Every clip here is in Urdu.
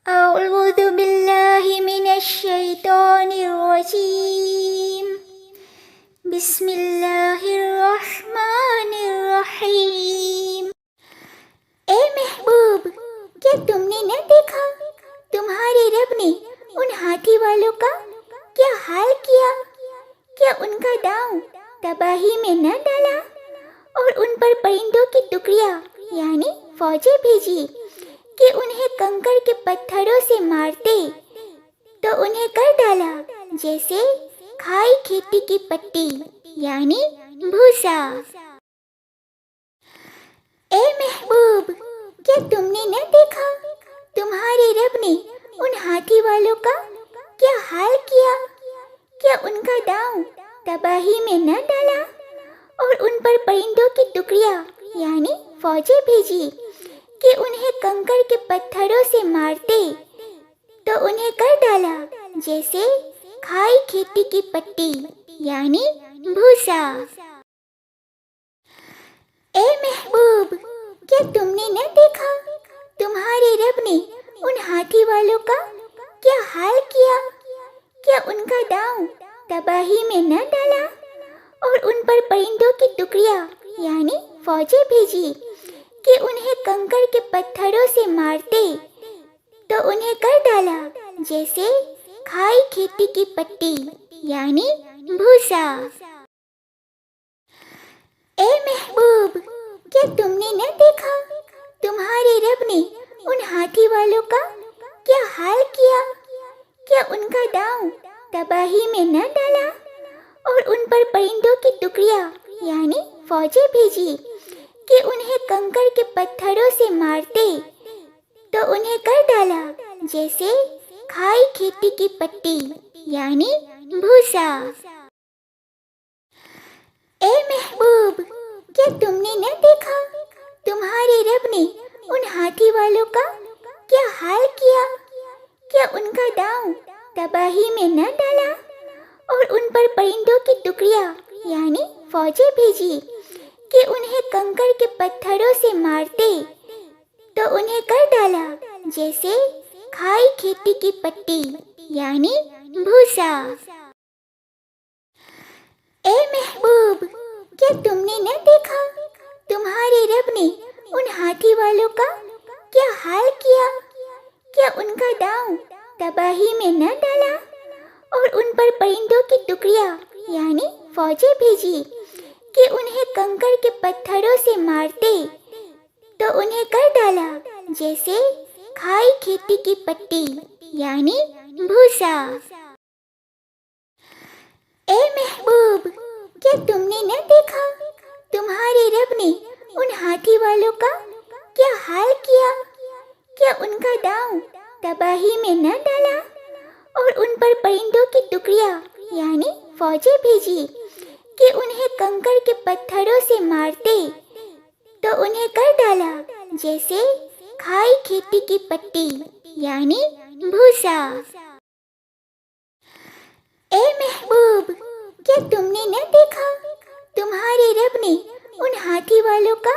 أعوذ بالله من الشيطان الرجيم بسم اللہ الرحمن الرحیم۔ اے محبوب، کیا تم نے نہ دیکھا تمہارے رب نے ان ہاتھی والوں کا کیا حال کیا؟ کیا ان کا داؤں تباہی میں نہ ڈالا اور ان پر پرندوں کی ٹکڑیاں یعنی فوجیں بھیجی کہ انہیں کنکر کے پتھروں سے مارتے تو انہیں کر ڈالا جیسے کھائی کھیتی کی پٹی یعنی بھوسا۔ اے محبوب، کیا تم نے نہ دیکھا تمہارے رب نے ان ہاتھی والوں کا کیا حال کیا؟ کیا ان کا داؤں تباہی میں نہ ڈالا اور ان پر پرندوں کی ٹکڑیاں یعنی فوجیں بھیجی کہ انہیں کنکر کے پتھروں سے مارتے تو انہیں کر ڈالا جیسے کھائی کھیتی کی پٹی یعنی بھوسا۔ اے محبوب، کیا تم نے نہ دیکھا تمہارے رب نے ان ہاتھی والوں کا کیا حال کیا؟ کیا ان کا داؤں تباہی میں نہ ڈالا اور ان پر پرندوں کی ٹکڑیاں یعنی فوجیں بھیجی کہ انہیں کنکر کے پتھروں سے مارتے تو انہیں کر ڈالا جیسے کھائی کھیتی کی پٹی یعنی بھوسا۔ اے محبوب، کیا تم نے نہ دیکھا تمہارے رب نے ان ہاتھی والوں کا کیا حال کیا؟ کیا ان کا داؤں تباہی میں نہ ڈالا اور ان پر پرندوں کی ٹکڑیاں یعنی فوجیں بھیجی کہ انہیں کنکر کے پتھروں سے مارتے تو انہیں کر ڈالا جیسے کھائی کھیتی کی پٹی یعنی بھوسا۔ اے محبوب، کیا تم نے نہ دیکھا تمہارے رب نے ان ہاتھی والوں کا کیا حال کیا؟ کیا ان کا داؤں تباہی میں نہ ڈالا اور ان پر پرندوں کی ٹکڑیاں یعنی فوجیں بھیجی کہ انہیں کنکر کے پتھروں سے مارتے تو انہیں کر ڈالا جیسے کھائی کھیتی کی پٹی یعنی بھوسا۔ اے محبوب، کیا تم نے نہ دیکھا تمہارے رب نے ان ہاتھی والوں کا کیا حال کیا؟ کیا ان کا داؤں تباہی میں نہ ڈالا اور ان پر پرندوں کی ٹکڑیاں یعنی فوجیں بھیجی کہ انہیں کنکر کے پتھروں سے مارتے تو انہیں کر ڈالا جیسے کھائی کھیتی کی پٹی یعنی بھوسا۔ اے محبوب، کیا تم نے نہ دیکھا تمہارے رب نے ان ہاتھی والوں کا کیا حال کیا؟ کیا ان کا داؤں تباہی میں نہ ڈالا اور ان پر پرندوں کی ٹکڑیاں یعنی فوجیں بھیجی کہ انہیں کنکر کے پتھروں سے مارتے تو انہیں کر ڈالا جیسے کھائی کھیتی کی پٹی یعنی بھوسا۔ اے محبوب، کیا تم نے نہ دیکھا تمہارے رب نے ان ہاتھی والوں کا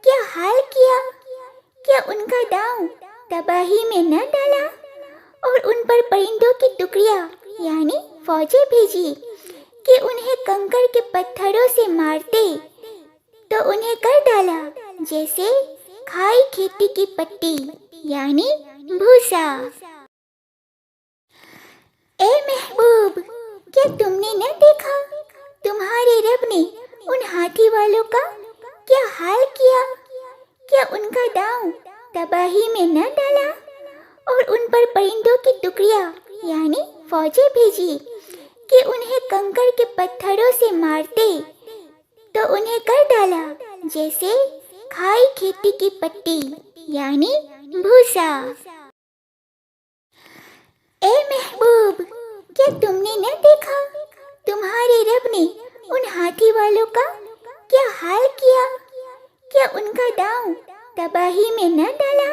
کیا حال کیا؟ کیا ان کا داؤں تباہی میں نہ ڈالا اور ان پر پرندوں کی ٹکڑیاں یعنی فوجیں بھیجی کہ انہیں کنکر کے پتھروں سے مارتے تو انہیں کر ڈالا جیسے کھائی کھیتی کی پٹی یعنی بھوسا۔ اے محبوب، کیا تم نے نہ دیکھا تمہارے رب نے ان ہاتھی والوں کا کیا حال کیا؟ کیا ان کا داؤں تباہی میں نہ ڈالا اور ان پر پرندوں کی ٹکڑیاں یعنی فوجیں بھیجی کہ انہیں کنکر کے پتھروں سے مارتے تو انہیں کر ڈالا جیسے کھائی کھیتی کی پٹی یعنی بھوسا۔ اے محبوب، کیا تم نے نہ دیکھا تمہارے رب نے ان ہاتھی والوں کا کیا حال کیا؟ کیا ان کا داؤں تباہی میں نہ ڈالا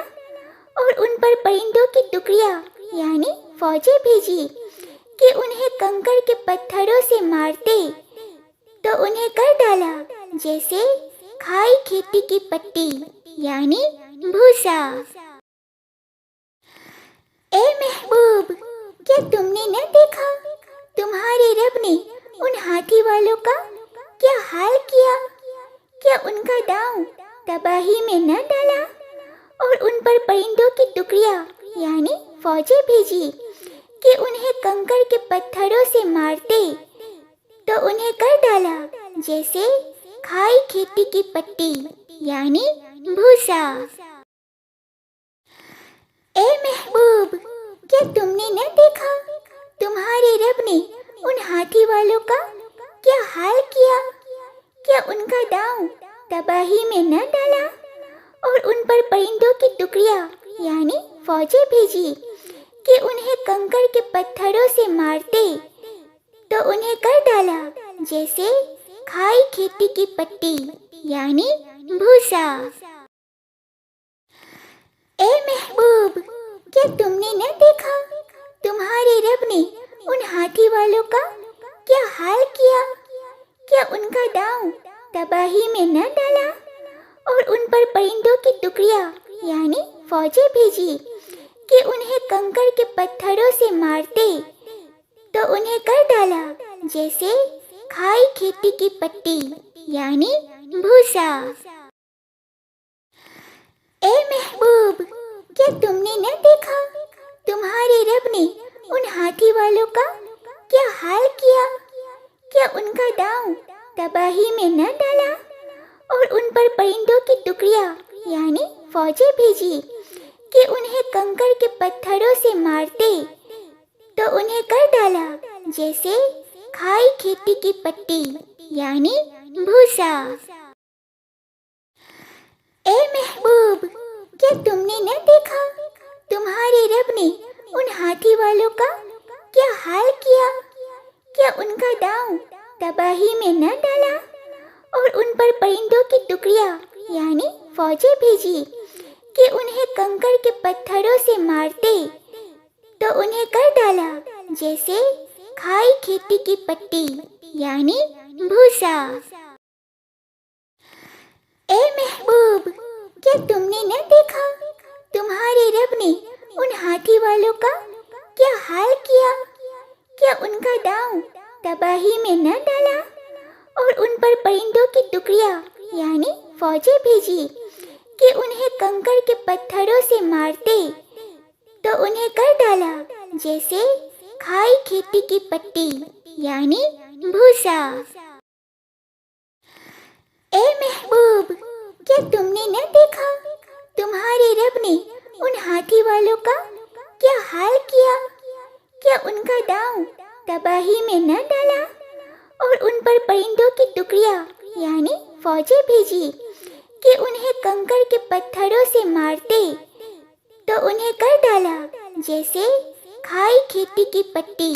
اور ان پر پرندوں کی ٹکڑیاں یعنی فوجیں بھیجی کہ انہیں کنکر کے پتھروں سے مارتے تو انہیں کر ڈالا جیسے کھائی کھیتی کی پٹی یعنی بھوسا۔ کیا تم نے نہ دیکھا تمہارے رب نے ان ہاتھی والوں کا کیا حال کیا؟ کیا ان کا داؤں تباہی میں نہ ڈالا اور ان پر پرندوں کی ٹکڑیاں یعنی فوجیں بھیجی کہ انہیں کنکر کے پتھروں سے مارتے تو انہیں کر ڈالا جیسے کھائی کھیتی کی پٹی یعنی بھوسا۔ اے محبوب، کیا تم نے نہ دیکھا تمہارے رب نے ان ہاتھی والوں کا کیا حال کیا؟ کیا ان کا داؤں تباہی میں نہ ڈالا اور ان پر پرندوں کی ٹکڑیاں یعنی فوجیں بھیجی کہ انہیں کنکر کے پتھروں سے مارتے تو انہیں کر ڈالا جیسے کھائی کھیتی کی پٹی یعنی بھوسا۔ اے محبوب، کیا تم نے نہ دیکھا تمہارے رب نے ان ہاتھی والوں کا کیا حال کیا؟ کیا ان کا داؤں تباہی میں نہ ڈالا اور ان پر پرندوں کی ٹکڑیاں یعنی فوجیں بھیجی کہ انہیں کنکر کے پتھروں سے مارتے تو انہیں کر ڈالا جیسے کھائی کھیتی کی پٹی یعنی بھوسا۔ اے محبوب، کیا تم نے نہ دیکھا تمہارے رب نے ان ہاتھی والوں کا کیا حال کیا؟ کیا ان کا داؤں تباہی میں نہ ڈالا اور ان پر پرندوں کی ٹکڑیاں یعنی فوجیں بھیجی کہ انہیں کنکر کے پتھروں سے مارتے تو انہیں کر ڈالا جیسے کھائی کھیتی کی پٹی یعنی بھوسا۔ اے محبوب، کیا تم نے نہ دیکھا تمہارے رب نے ان ہاتھی والوں کا کیا حال کیا؟ کیا ان کا داؤں تباہی میں نہ ڈالا اور ان پر پرندوں کی ٹکڑیاں یعنی فوجیں بھیجی کہ انہیں کنکر کے پتھروں سے مارتے تو انہیں کر ڈالا جیسے کھائی کھیتی کی پٹی یعنی بھوسا۔ اے محبوب، کیا تم نے نہ دیکھا تمہارے رب نے ان ہاتھی والوں کا کیا حال کیا؟ کیا ان کا داؤں تباہی میں نہ ڈالا اور ان پر پرندوں کی ٹکڑیاں یعنی فوجیں بھیجی کہ انہیں کنکر کے پتھروں سے مارتے تو انہیں کر ڈالا جیسے کھائی کھیتی کی پٹی یعنی بھوسا۔ اے محبوب، کیا تم نے نہ دیکھا تمہارے رب نے ان ہاتھی والوں کا کیا حال کیا؟ کیا ان کا داؤں تباہی میں نہ ڈالا اور ان پر پرندوں کی ٹکڑیاں یعنی فوجیں بھیجی کہ انہیں کنکر کے پتھروں سے مارتے تو انہیں کر ڈالا جیسے کھائی کھیتی کی پٹی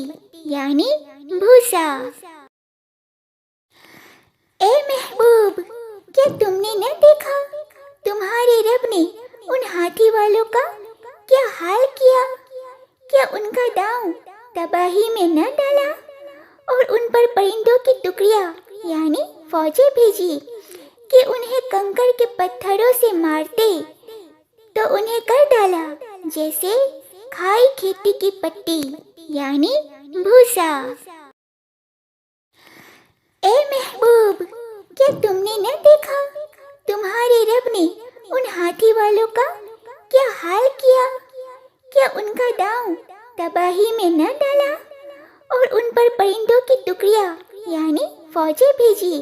یعنی بھوسا۔ اے محبوب، کیا تم نے نہ دیکھا تمہارے رب نے ان ہاتھی والوں کا کیا حال کیا؟ کیا ان کا داؤں تباہی میں نہ ڈالا اور ان پر پرندوں کی ٹکڑیاں یعنی فوجیں بھیجی کہ انہیں کنکر کے پتھروں سے مارتے تو انہیں کر ڈالا جیسے کھائی کھیتی کی پٹی یعنی بھوسا۔ اے محبوب، کیا تم نے نہ دیکھا تمہارے رب نے ان ہاتھی والوں کا کیا حال کیا؟ کیا ان کا داؤں تباہی میں نہ ڈالا اور ان پر پرندوں کی ٹکڑیاں یعنی فوجیں بھیجی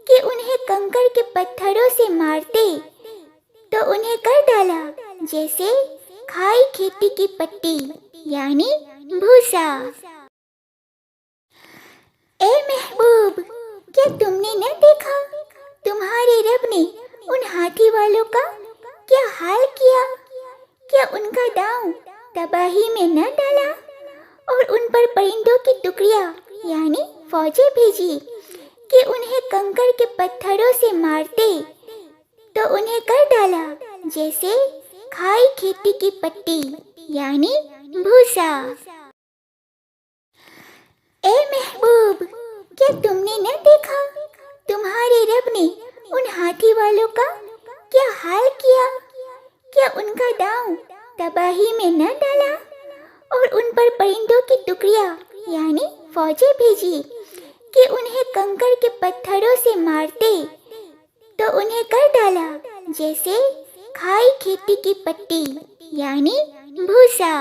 کہ انہیں کنکر کے پتھروں سے مارتے تو انہیں کر ڈالا جیسے کھائی کھیتی کی پٹی یعنی بھوسا۔ اے محبوب، کیا تم نے نہ دیکھا تمہارے رب نے ان ہاتھی والوں کا کیا حال کیا؟ کیا ان کا داؤں تباہی میں نہ ڈالا اور ان پر پرندوں کی ٹکڑیاں یعنی فوجیں بھیجی کہ انہیں کنکر کے پتھروں سے مارتے تو انہیں کر ڈالا جیسے کھائی کھیتی کی پٹی یعنی بھوسا۔ اے محبوب، کیا تم نے نہ دیکھا تمہارے رب نے ان ہاتھی والوں کا کیا حال کیا؟ کیا ان کا داؤں تباہی میں نہ ڈالا اور ان پر پرندوں کی ٹکڑیاں یعنی فوجیں بھیجی کہ انہیں کنکر کے پتھروں سے مارتے، تو انہیں کر ڈالا جیسے کھائی کھیتی کی پٹی یعنی بھوسا۔